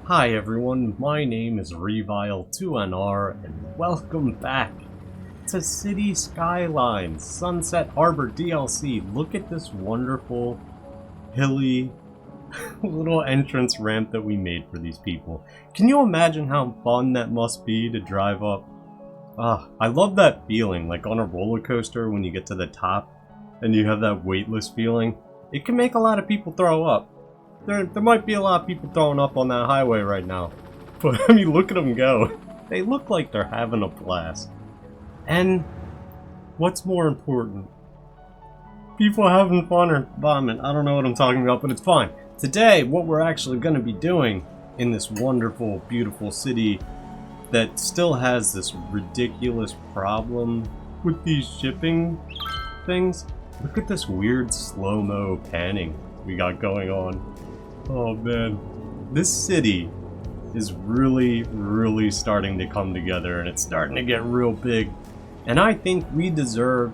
Hi everyone, my name is Revile2NR and welcome back to City Skylines Sunset Harbor DLC. Look at this wonderful, hilly little entrance ramp that we made for these people. Can you imagine how fun that must be to drive up? I love that feeling, like on a roller coaster when you get to the top and you have that weightless feeling. It can make a lot of people throw up. There might be a lot of people throwing up on that highway right now. But I mean, look at them go. They look like they're having a blast. And what's more important? People having fun or vomit. I don't know what I'm talking about, but it's fine. Today, what we're actually going to be doing in this wonderful, beautiful city that still has this ridiculous problem with these shipping things. Look at this weird slow-mo panning we got going on. Oh man, this city is really starting to come together, and it's starting to get real big. And I think we deserve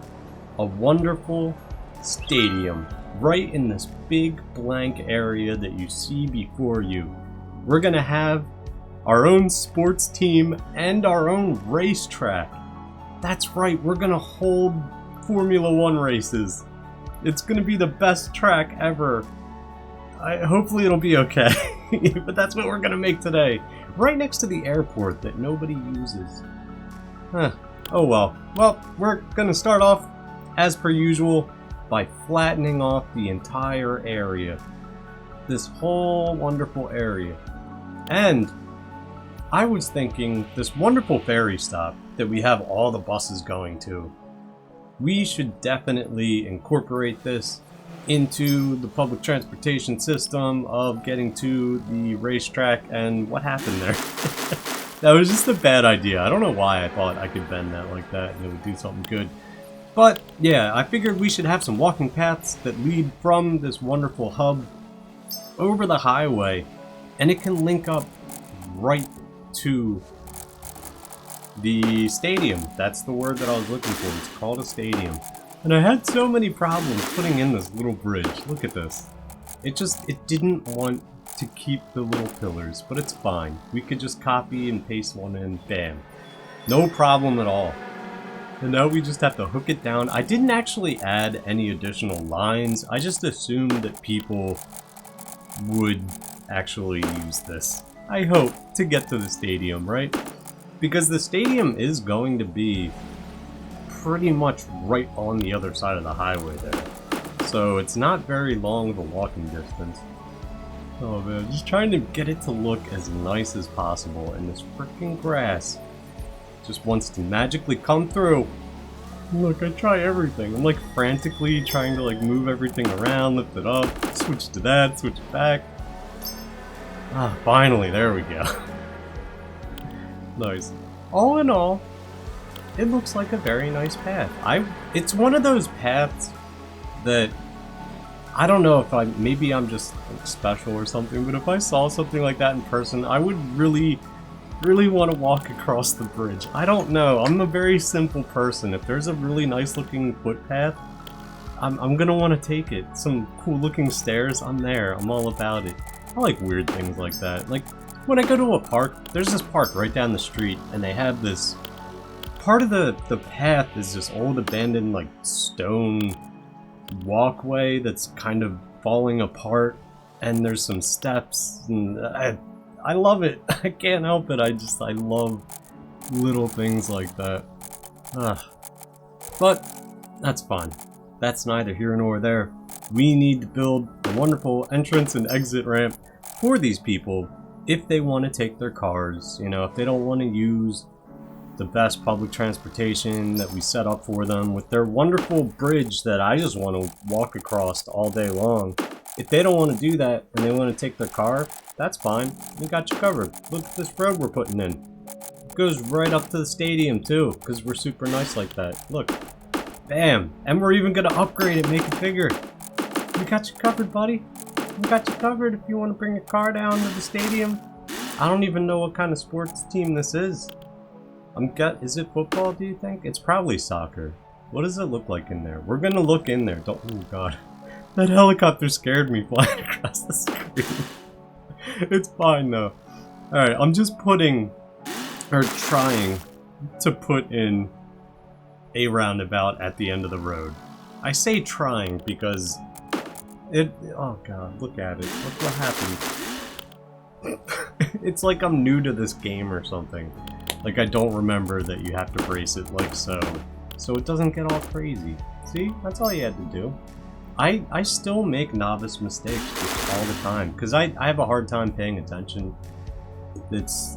a wonderful stadium right in this big blank area that you see before you. We're gonna have our own sports team and our own racetrack. That's right, we're gonna hold Formula 1 races. It's gonna be the best track ever. Hopefully it'll be okay, but that's what we're gonna make today. Right next to the airport that nobody uses. Oh well. Well, we're gonna start off, as per usual, by flattening off the entire area. This whole wonderful area. And I was thinking, this wonderful ferry stop that we have all the buses going to, we should definitely incorporate this into the public transportation system of getting to the racetrack. And what happened there? That was just a bad idea. I don't know why I thought I could bend that like that and it would do something good. But yeah, I figured we should have some walking paths that lead from this wonderful hub over the highway, and it can link up right to the stadium. That's the word that I was looking for. It's called a stadium. And I had so many problems putting in this little bridge. Look at this. It didn't want to keep the little pillars, but it's fine. We could just copy and paste one in, bam. No problem at all. And now we just have to hook it down. I didn't actually add any additional lines. I just assumed that people would actually use this, I hope, to get to the stadium, right? Because the stadium is going to be pretty much right on the other side of the highway there. So it's not very long of a walking distance. Oh man, just trying to get it to look as nice as possible, and this freaking grass just wants to magically come through. Look, I try everything. I'm like frantically trying to like move everything around, lift it up, switch to that, switch it back. Finally, there we go. Nice. All in all, it looks like a very nice path. It's one of those paths that I don't know if maybe I'm just like, special or something, but if I saw something like that in person, I would really want to walk across the bridge. I don't know. I'm a very simple person. If there's a really nice looking footpath, I'm gonna want to take it. Some cool looking stairs, I'm there. I'm all about it. I like weird things like that. Like when I go to a park, there's this park right down the street, and they have this part of the path is this old abandoned like stone walkway that's kind of falling apart, and there's some steps, and I love it. I can't help it. I love little things like that. But that's fine. That's neither here nor there. We need to build a wonderful entrance and exit ramp for these people if they want to take their cars, you know, if they don't want to use the best public transportation that we set up for them with their wonderful bridge that I just want to walk across all day long. If they don't want to do that and they want to take their car, that's fine. We got you covered. Look at this road we're putting in. It goes right up to the stadium too, because we're super nice like that. Look. Bam. And we're even going to upgrade it, make it bigger. We got you covered, buddy. We got you covered if you want to bring your car down to the stadium. I don't even know what kind of sports team this is. Is it football, do you think? It's probably soccer. What does it look like in there? We're gonna look in there. Oh god. That helicopter scared me flying across the screen. It's fine though. Alright, I'm just putting, or trying to put in a roundabout at the end of the road. I say trying because oh god, look at it. Look what happened. It's like I'm new to this game or something. Like I don't remember that you have to brace it like so. So it doesn't get all crazy. See? That's all you had to do. I still make novice mistakes just all the time. Because I have a hard time paying attention. It's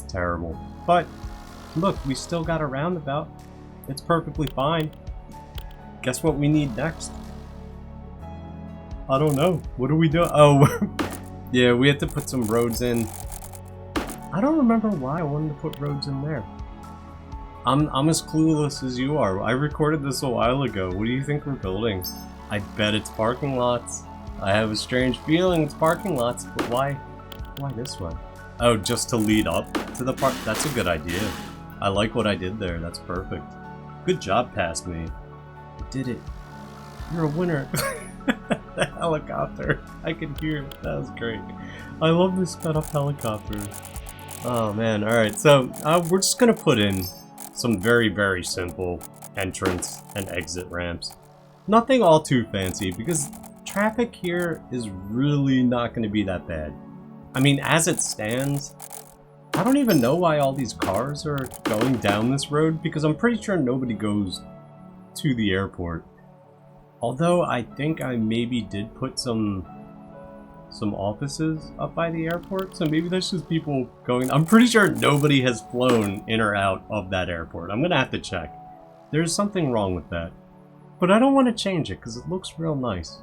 terrible. But, look, we still got a roundabout. It's perfectly fine. Guess what we need next? I don't know. What do we do? Oh, yeah, we have to put some roads in. I don't remember why I wanted to put roads in there. I'm as clueless as you are. I recorded this a while ago. What do you think we're building? I bet it's parking lots. I have a strange feeling it's parking lots, but why? Why this one? Oh, just to lead up to the park? That's a good idea. I like what I did there. That's perfect. Good job, past me. You did it. You're a winner. The helicopter. I can hear it. That was great. I love this sped up helicopter. Oh man, alright, so we're just gonna put in some very, very simple entrance and exit ramps. Nothing all too fancy, because traffic here is really not gonna be that bad. I mean, as it stands, I don't even know why all these cars are going down this road, because I'm pretty sure nobody goes to the airport. Although I think I maybe did put some offices up by the airport, so maybe that's just people going. I'm pretty sure nobody has flown in or out of that airport. I'm gonna have to check. There's something wrong with that. But I don't want to change it because it looks real nice.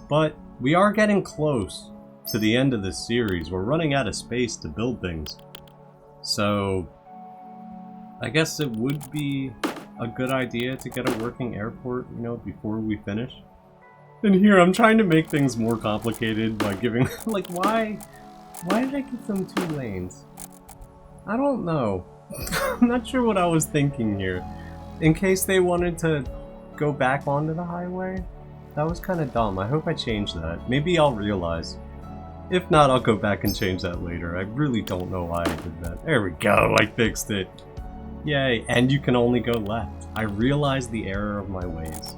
But we are getting close to the end of this series. We're running out of space to build things. So I guess it would be a good idea to get a working airport, you know, before we finish. And here I'm trying to make things more complicated by giving, like, why did I give them 2 lanes? I don't know. I'm not sure what I was thinking here. In case they wanted to go back onto the highway? That was kind of dumb. I hope I changed that. Maybe I'll realize. If not, I'll go back and change that later. I really don't know why I did that. There we go, I fixed it. Yay, and you can only go left. I realized the error of my ways.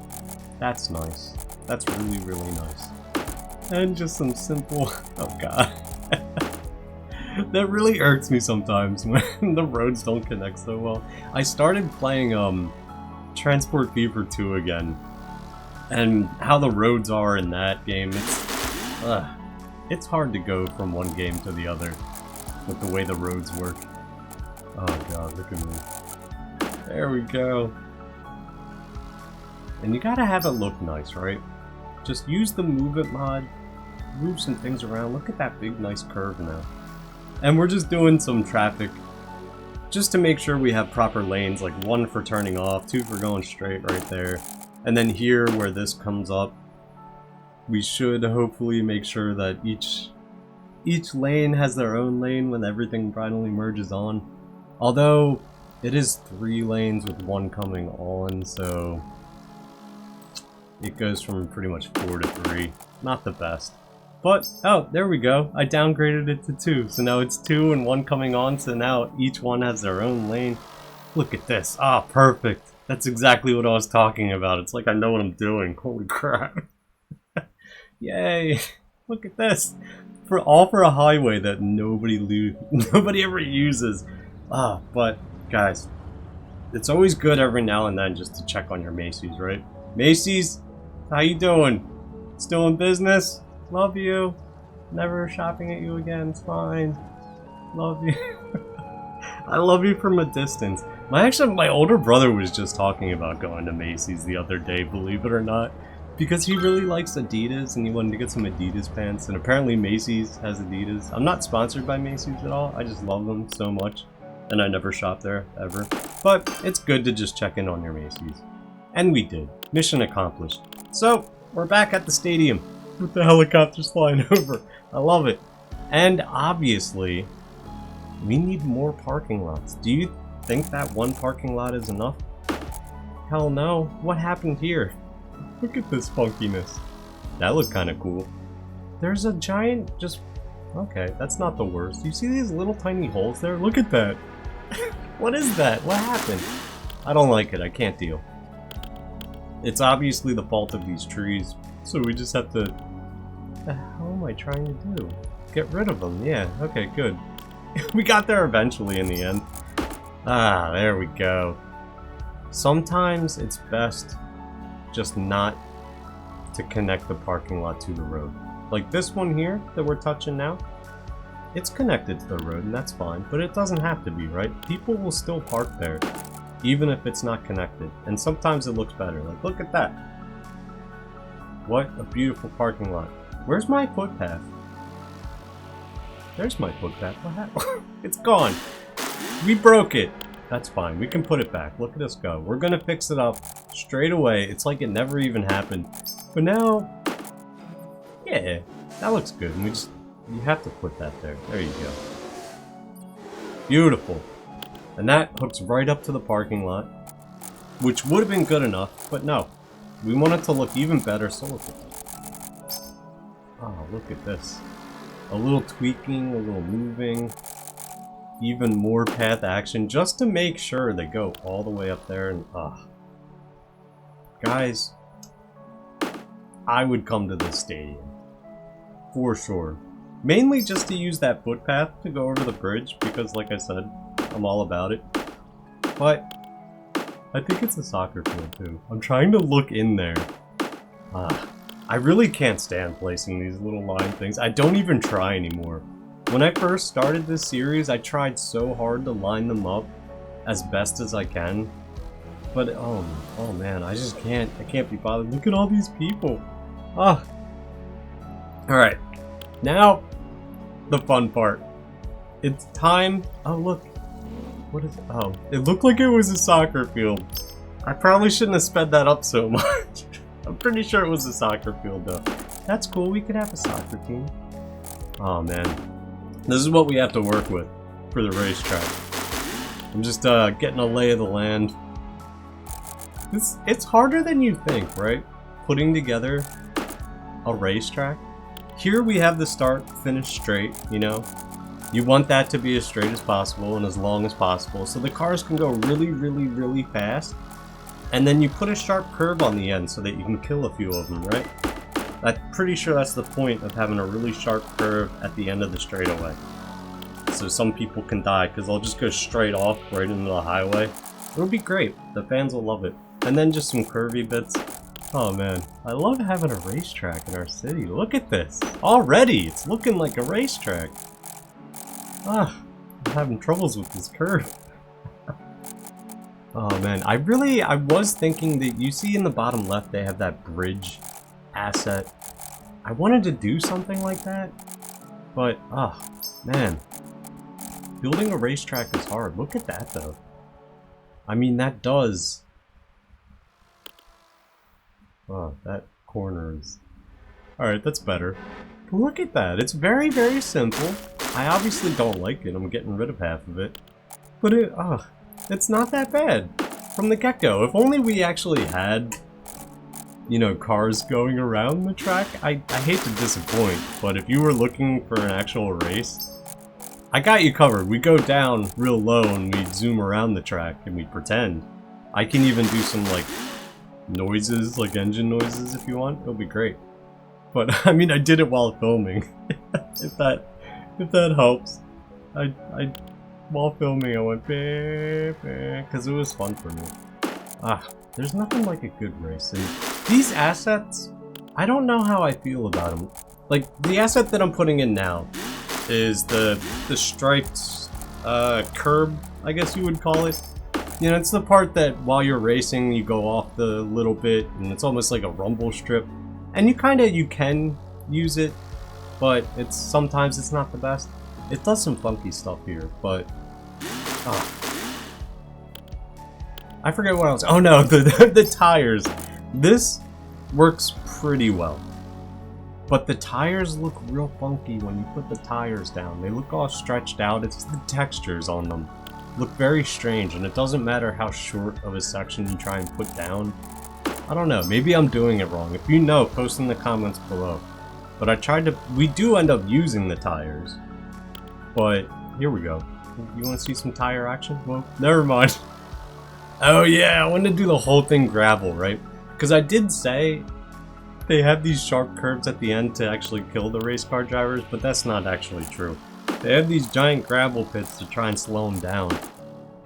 That's nice. That's really, really nice. And just some simple... oh god. That really irks me sometimes when the roads don't connect so well. I started playing Transport Fever 2 again. And how the roads are in that game, it's hard to go from one game to the other with the way the roads work. Oh god, look at me. There we go. And you gotta have it look nice, right? Just use the Move It mod, move some things around. Look at that big nice curve now. And we're just doing some traffic just to make sure we have proper lanes, like 1 for turning off, 2 for going straight right there. And then here where this comes up, we should hopefully make sure that each lane has their own lane when everything finally merges on. Although it is 3 lanes with 1 coming on, so it goes from pretty much 4 to 3. Not the best. But, oh, there we go. I downgraded it to 2. So now it's 2 and 1 coming on, so now each one has their own lane. Look at this. Ah, perfect. That's exactly what I was talking about. It's like I know what I'm doing. Holy crap. Yay. Look at this. All for a highway that nobody ever uses. Ah, but, guys, it's always good every now and then just to check on your Macy's, right? Macy's, how you doing? Still in business? Love you. Never shopping at you again. It's fine. Love you. I love you from a distance. My older brother was just talking about going to Macy's the other day, believe it or not. Because he really likes Adidas and he wanted to get some Adidas pants. And apparently Macy's has Adidas. I'm not sponsored by Macy's at all. I just love them so much. And I never shop there, ever. But it's good to just check in on your Macy's. And we did. Mission accomplished. So, we're back at the stadium. With the helicopters flying over. I love it. And obviously, we need more parking lots. Do you think that 1 parking lot is enough? Hell no. What happened here? Look at this funkiness. That looked kind of cool. There's a giant just Okay, that's not the worst. You see these little tiny holes there? Look at that. What is that? What happened? I don't like it. I can't deal. It's obviously the fault of these trees, so we just have to... What the hell am I trying to do? Get rid of them. Yeah, okay, good. We got there eventually in the end. Ah, there we go. Sometimes it's best just not to connect the parking lot to the road. Like this one here that we're touching now, it's connected to the road and that's fine, but it doesn't have to be, right? People will still park there, even if it's not connected. And sometimes it looks better. Like, look at that. What a beautiful parking lot. Where's my footpath? There's my footpath. What happened? It's gone. We broke it. That's fine. We can put it back. Look at us go. We're gonna fix it up straight away. It's like it never even happened. But now, yeah, that looks good. And you have to put that there. There you go. Beautiful. And that hooks right up to the parking lot, which would have been good enough, but no. We want it to look even better, so look at that. Oh, look at this. A little tweaking, a little moving. Even more path action just to make sure they go all the way up there and guys, I would come to this stadium for sure, mainly just to use that footpath to go over the bridge because like I said, I'm all about it. But I think it's a soccer field too. I'm trying to look in there. I really can't stand placing these little line things. I don't even try anymore. When I first started this series, I tried so hard to line them up as best as I can. But, oh man, I just can't. I can't be bothered. Look at all these people. Alright. Now, the fun part. It's time. Oh, look. What is it? Oh, it looked like it was a soccer field. I probably shouldn't have sped that up so much. I'm pretty sure it was a soccer field, though. That's cool. We could have a soccer team. Oh, man. This is what we have to work with for the racetrack. I'm just getting a lay of the land. It's harder than you think, right? Putting together a racetrack. Here we have the start, finish straight, you know? You want that to be as straight as possible and as long as possible so the cars can go really, really, really fast. And then you put a sharp curve on the end so that you can kill a few of them, right? I'm pretty sure that's the point of having a really sharp curve at the end of the straightaway. So some people can die, because they'll just go straight off right into the highway. It'll be great. The fans will love it. And then just some curvy bits. Oh man, I love having a racetrack in our city. Look at this. Already, it's looking like a racetrack. I'm having troubles with this curve. Oh man, I was thinking that you see in the bottom left they have that bridge asset. I wanted to do something like that, but man, building a racetrack is hard. Look at that though. I mean, that does. Oh, that corner is. Alright, that's better. Look at that. It's very, very simple. I obviously don't like it. I'm getting rid of half of it. But it's not that bad from the get-go. If only we actually had, you know, cars going around the track. I hate to disappoint, but if you were looking for an actual race, I got you covered. We go down real low and we zoom around the track and we pretend. I can even do some, like, noises, like engine noises if you want. It'll be great. But, I mean, I did it while filming. if that helps. While filming, I went because it was fun for me. There's nothing like a good race. And these assets, I don't know how I feel about them. Like, the asset that I'm putting in now is the striped curb, I guess you would call it. You know, it's the part that while you're racing, you go off the little bit, and it's almost like a rumble strip. And you can use it, but sometimes it's not the best. It does some funky stuff here, but I forget what else. Oh no, the tires. This works pretty well, but the tires look real funky when you put the tires down. They look all stretched out. It's the textures on them look very strange, and it doesn't matter how short of a section you try and put down. I don't know, maybe I'm doing it wrong. If you know, post in the comments below. But I tried to... We do end up using the tires. But, here we go. You want to see some tire action? Well, never mind. Oh yeah, I wanted to do the whole thing gravel, right? Because I did say they have these sharp curves at the end to actually kill the race car drivers, but that's not actually true. They have these giant gravel pits to try and slow them down.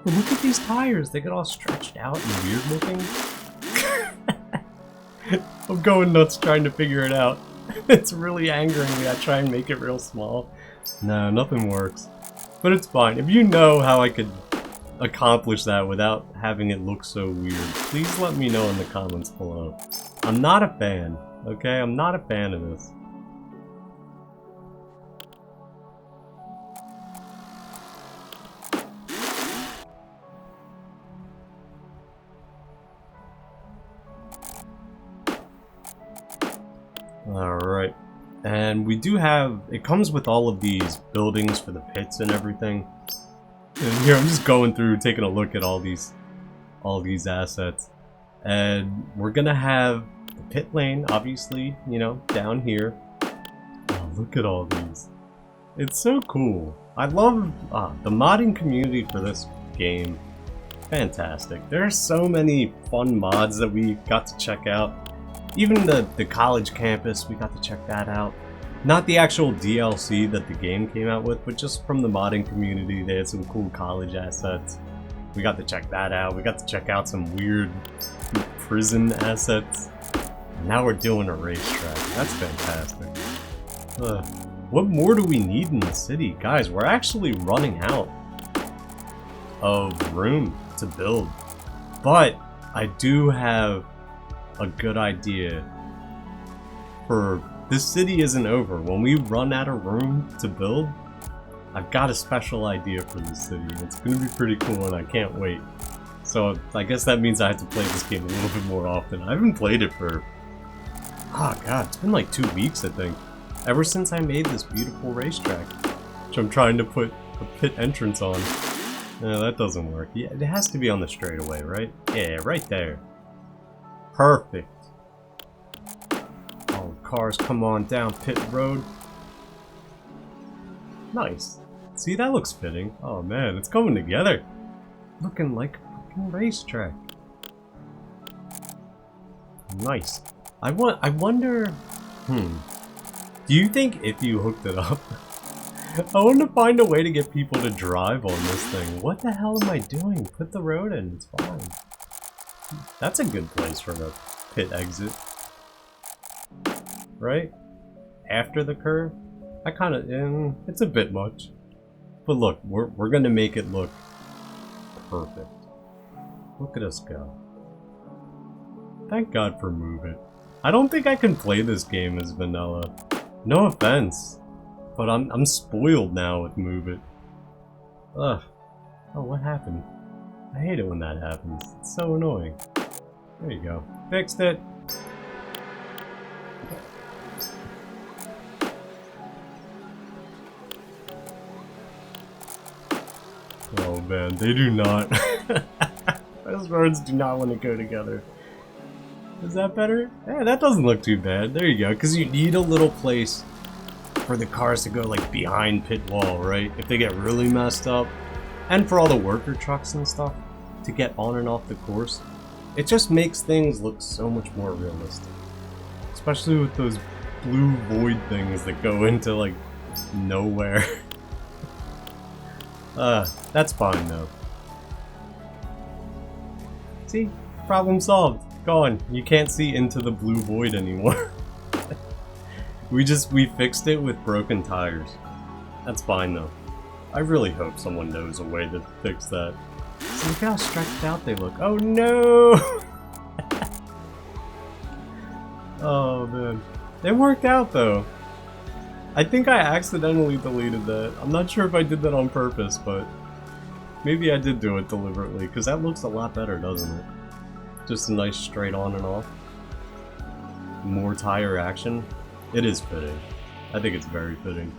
But look at these tires, they get all stretched out and weird looking. I'm going nuts trying to figure it out. It's really angering me. I try and make it real small. No, nothing works. But it's fine. If you know how I could accomplish that without having it look so weird, please let me know in the comments below. I'm not a fan, okay? I'm not a fan of this. Alright, and we do have, it comes with all of these buildings for the pits and everything. And here I'm just going through, taking a look at all these assets. And we're gonna have the pit lane, obviously, you know, down here. Oh, look at all these. It's so cool. I love the modding community for this game. Fantastic. There are so many fun mods that we got to check out. Even the college campus, we got to check that out. Not the actual DLC that the game came out with, but just from the modding community, they had some cool college assets. We got to check that out. We got to check out some weird prison assets. And now we're doing a racetrack. That's fantastic. What more do we need in the city? Guys, we're actually running out of room to build. But I do have a good idea for... This city isn't over. When we run out of room to build, I've got a special idea for this city. It's gonna be pretty cool and I can't wait. So I guess that means I have to play this game a little bit more often. I haven't played it for... Oh god, it's been like 2 weeks I think. Ever since I made this beautiful racetrack, which I'm trying to put a pit entrance on. No, that doesn't work. Yeah, it has to be on the straightaway, right? Yeah, right there. Perfect. All cars come on down pit road. Nice. See, that looks fitting. Oh man, it's coming together. Looking like a fucking racetrack. Nice. I wonder... Do you think if you hooked it up... I want to find a way to get people to drive on this thing. What the hell am I doing? Put the road in, it's fine. That's a good place for a pit exit. Right? After the curve? I kind of... it's a bit much. But look, we're gonna make it look perfect. Look at us go. Thank God for Move It. I don't think I can play this game as vanilla. No offense, but I'm spoiled now with Move It. Ugh. Oh, what happened? I hate it when that happens. It's so annoying. There you go. Fixed it! Oh man, they do not. Those roads do not want to go together. Is that better? Yeah, that doesn't look too bad. There you go, because you need a little place for the cars to go like behind pit wall, right? If they get really messed up. And for all the worker trucks and stuff to get on and off the course. It just makes things look so much more realistic. Especially with those blue void things that go into like nowhere. That's fine though. See? Problem solved. Gone. You can't see into the blue void anymore. we fixed it with broken tires. That's fine though. I really hope someone knows a way to fix that. See, look how stretched out they look. Oh no! Oh man. It worked out though. I think I accidentally deleted that. I'm not sure if I did that on purpose, but maybe I did do it deliberately, because that looks a lot better, doesn't it? Just a nice straight on and off. More tire action. It is fitting. I think it's very fitting.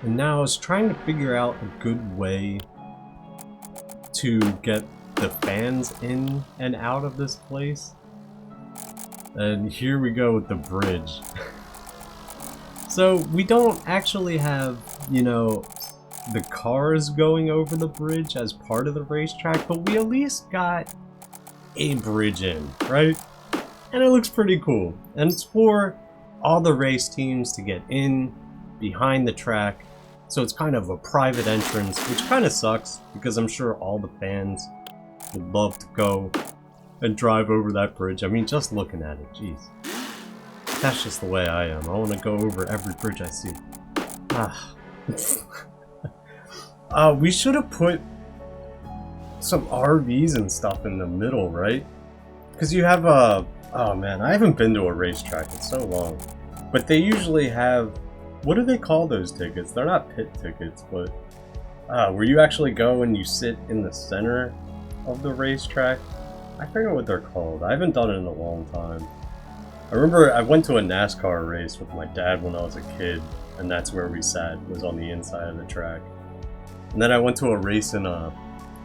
And now I was trying to figure out a good way to get the fans in and out of this place. And here we go with the bridge. So we don't actually have, you know, the cars going over the bridge as part of the racetrack, but we at least got a bridge in, right? And it looks pretty cool. And it's for all the race teams to get in behind the track. So it's kind of a private entrance, which kind of sucks because I'm sure all the fans would love to go and drive over that bridge. I mean, just looking at it, jeez. That's just the way I am. I want to go over every bridge I see. We should have put some RVs and stuff in the middle, right? Because you have a... Oh man, I haven't been to a racetrack in so long. But they usually have... What do they call those tickets? They're not pit tickets, but... where you actually go and you sit in the center of the racetrack. I forget what they're called. I haven't done it in a long time. I remember I went to a NASCAR race with my dad when I was a kid, and that's where we sat, was on the inside of the track. And then I went to a race in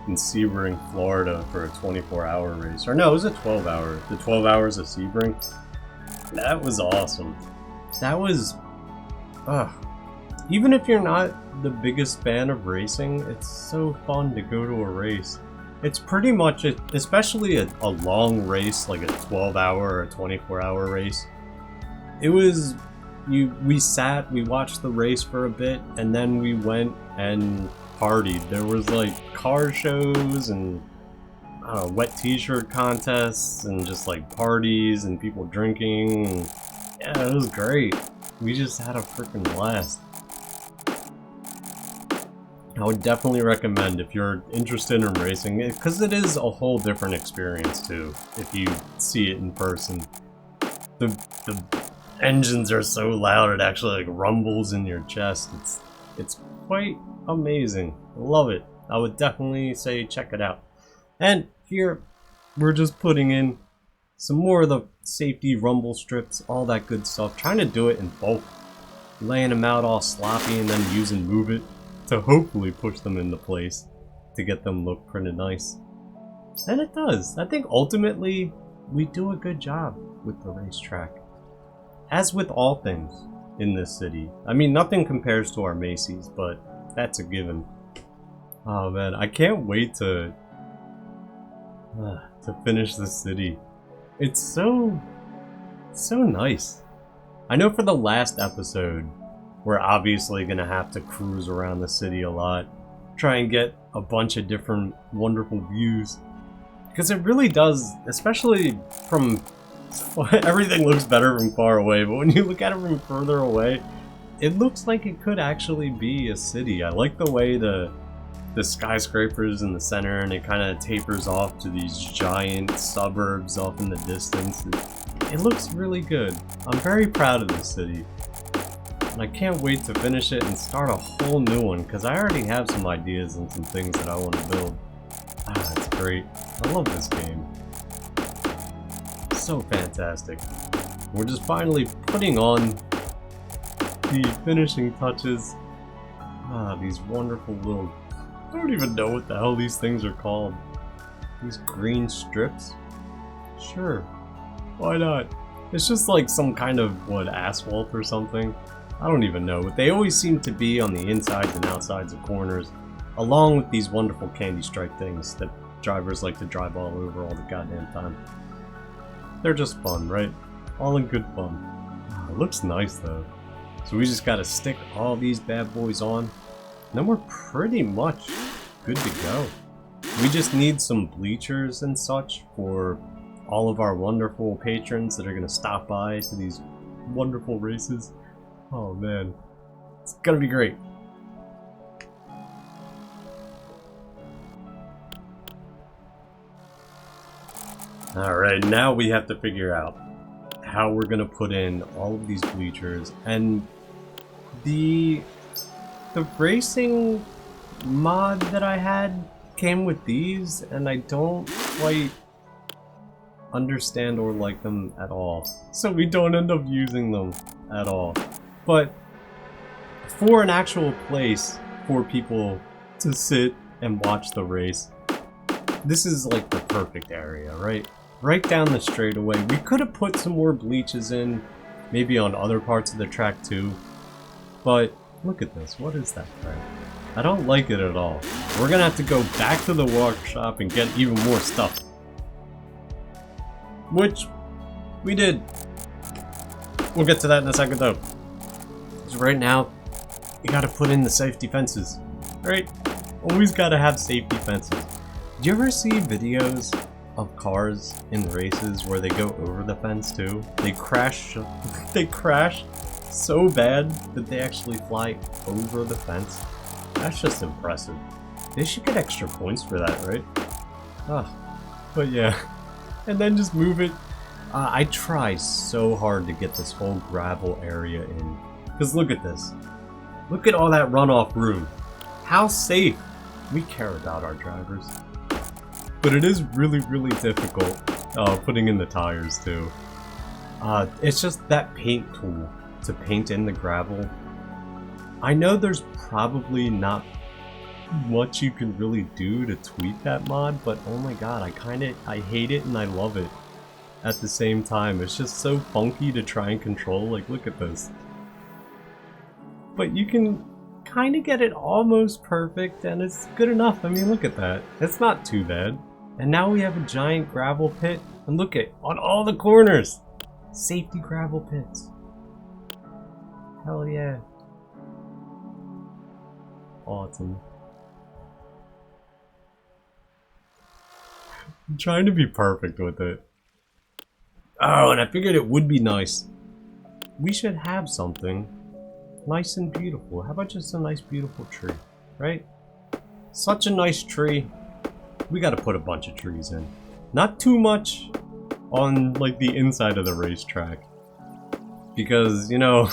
Sebring, Florida for a 24-hour race. Or no, it was a 12-hour. The 12 hours of Sebring. That was awesome. That was... even if you're not the biggest fan of racing, it's so fun to go to a race. It's pretty much, especially a long race, like a 12-hour or a 24-hour race. It was, we sat, we watched the race for a bit, and then we went and partied. There was like car shows and wet t-shirt contests and just like parties and people drinking. And, yeah, it was great. We just had a freaking blast. I would definitely recommend if you're interested in racing, because it is a whole different experience too, if you see it in person. The engines are so loud it actually like rumbles in your chest. It's quite amazing. I love it. I would definitely say check it out. And here, we're just putting in some more of the safety rumble strips, all that good stuff. Trying to do it in bulk. Laying them out all sloppy and then using Move It to hopefully push them into place to get them look pretty nice. And it does. I think ultimately we do a good job with the racetrack. As with all things in this city. I mean, nothing compares to our Macy's, but that's a given. Oh man, I can't wait to finish the city. It's so nice. I know for the last episode, we're obviously gonna have to cruise around the city a lot, try and get a bunch of different wonderful views. Because it really does, especially from... everything looks better from far away, but when you look at it from further away, it looks like it could actually be a city. I like the way the skyscrapers in the center, and it kind of tapers off to these giant suburbs off in the distance. It looks really good. I'm very proud of this city. And I can't wait to finish it and start a whole new one, because I already have some ideas and some things that I want to build. It's great. I love this game. So fantastic. We're just finally putting on the finishing touches. These wonderful little... I don't even know what the hell these things are called. These green strips? Sure. Why not? It's just like some kind of, asphalt or something? I don't even know, but they always seem to be on the insides and outsides of corners, along with these wonderful candy stripe things that drivers like to drive all over all the goddamn time. They're just fun, right? All in good fun. It looks nice though. So we just gotta stick all these bad boys on, and then we're pretty much good to go. We just need some bleachers and such for all of our wonderful patrons that are gonna stop by to these wonderful races. Oh man, it's gonna be great. Alright, now we have to figure out how we're gonna put in all of these bleachers, and the racing mod that I had came with these, and I don't quite understand or like them at all. So we don't end up using them at all. But for an actual place for people to sit and watch the race. This is like the perfect area, right? Right down the straightaway. We could have put some more bleachers in, maybe on other parts of the track too. But look at this. What is that crap? I don't like it at all. We're gonna have to go back to the workshop and get even more stuff. Which we did. We'll get to that in a second though. So right now, you gotta put in the safety fences, right? Always gotta have safety fences. Do you ever see videos of cars in races where they go over the fence too? They crash so bad that they actually fly over the fence. That's just impressive. They should get extra points for that, right? But yeah. And then just move it. I try so hard to get this whole gravel area in. Because look at this. Look at all that runoff room. How safe. We care about our drivers. But it is really, really difficult putting in the tires too. It's just that paint tool to paint in the gravel. I know there's probably not much you can really do to tweak that mod, but oh my god, I hate it and I love it at the same time. It's just so funky to try and control. Like, look at this. But you can kind of get it almost perfect and it's good enough. I mean, look at that. It's not too bad. And now we have a giant gravel pit. And look at, on all the corners, safety gravel pits. Hell yeah. Awesome. I'm trying to be perfect with it. Oh, and I figured it would be nice. We should have something nice and beautiful. How about just a nice beautiful tree, right? Such a nice tree. We gotta put a bunch of trees in. Not too much on like the inside of the racetrack. Because, you know,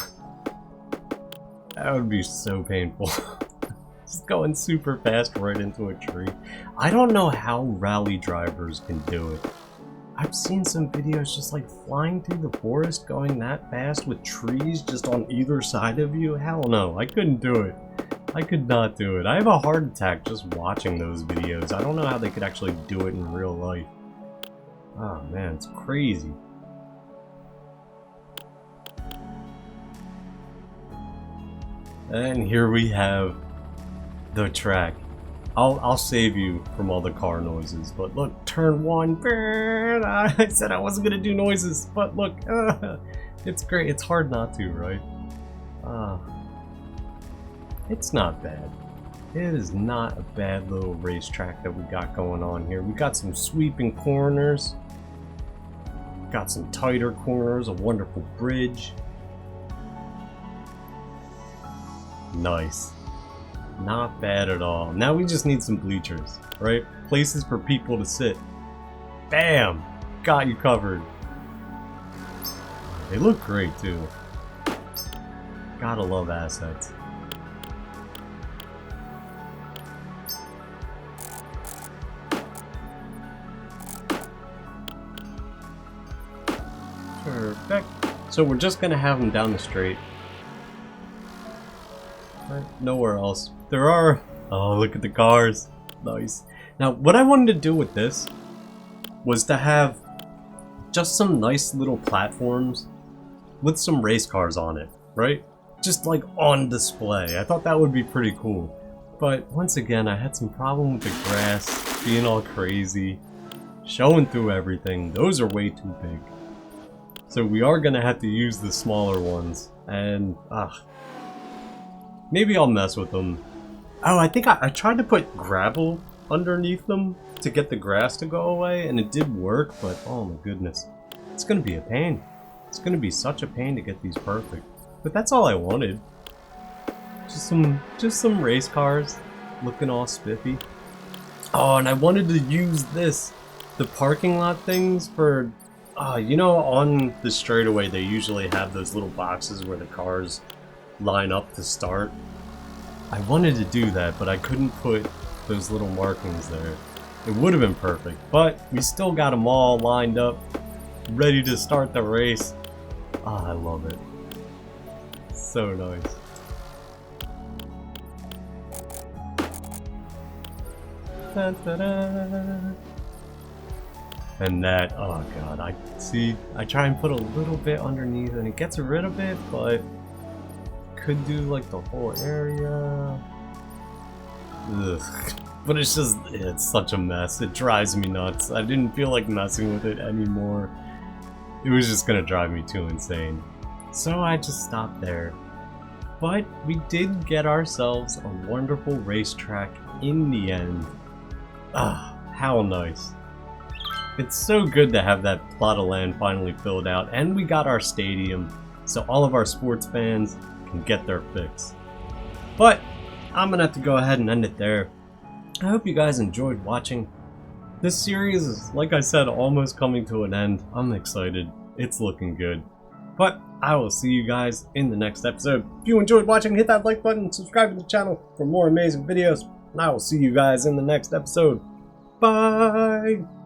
that would be so painful. Just going super fast right into a tree. I don't know how rally drivers can do it. I've seen some videos just like flying through the forest going that fast with trees just on either side of you. Hell no, I couldn't do it. I could not do it. I have a heart attack just watching those videos. I don't know how they could actually do it in real life. Oh man, it's crazy. And here we have the track. I'll save you from all the car noises, but look, turn one. I said I wasn't gonna do noises, but look, it's great. It's hard not to, right? It's not bad. It is not a bad little racetrack that we got going on here. We got some sweeping corners, got some tighter corners, a wonderful bridge. Nice. Not bad at all. Now we just need some bleachers, right? Places for people to sit. Bam! Got you covered. They look great too. Gotta love assets. Perfect. So we're just gonna have them down the straight. Right, nowhere else. There are... Oh, look at the cars. Nice. Now, what I wanted to do with this was to have just some nice little platforms with some race cars on it, right? Just like on display. I thought that would be pretty cool. But once again, I had some problem with the grass being all crazy, showing through everything. Those are way too big. So we are gonna have to use the smaller ones, and maybe I'll mess with them. Oh, I think I tried to put gravel underneath them to get the grass to go away, and it did work, but oh my goodness. It's gonna be a pain. It's gonna be such a pain to get these perfect. But that's all I wanted. Just some race cars looking all spiffy. Oh, and I wanted to use the parking lot things for, you know, on the straightaway they usually have those little boxes where the cars line up to start. I wanted to do that, but I couldn't put those little markings there. It would have been perfect, but we still got them all lined up, ready to start the race. I love it. So nice. Dun, dun, dun. And that, oh god, I try and put a little bit underneath and it gets rid of it, but could do like the whole area. Ugh. But it's such a mess. It drives me nuts. I didn't feel like messing with it anymore. It was just gonna drive me too insane. So I just stopped there. But we did get ourselves a wonderful racetrack in the end. Ah, how nice. It's so good to have that plot of land finally filled out, and we got our stadium, so all of our sports fans can get their fix. But I'm gonna have to go ahead and end it there. I hope you guys enjoyed watching. This series is, like I said, almost coming to an end. I'm excited. It's looking good. But I will see you guys in the next episode. If you enjoyed watching, hit that like button, subscribe to the channel for more amazing videos, and I will see you guys in the next episode. Bye!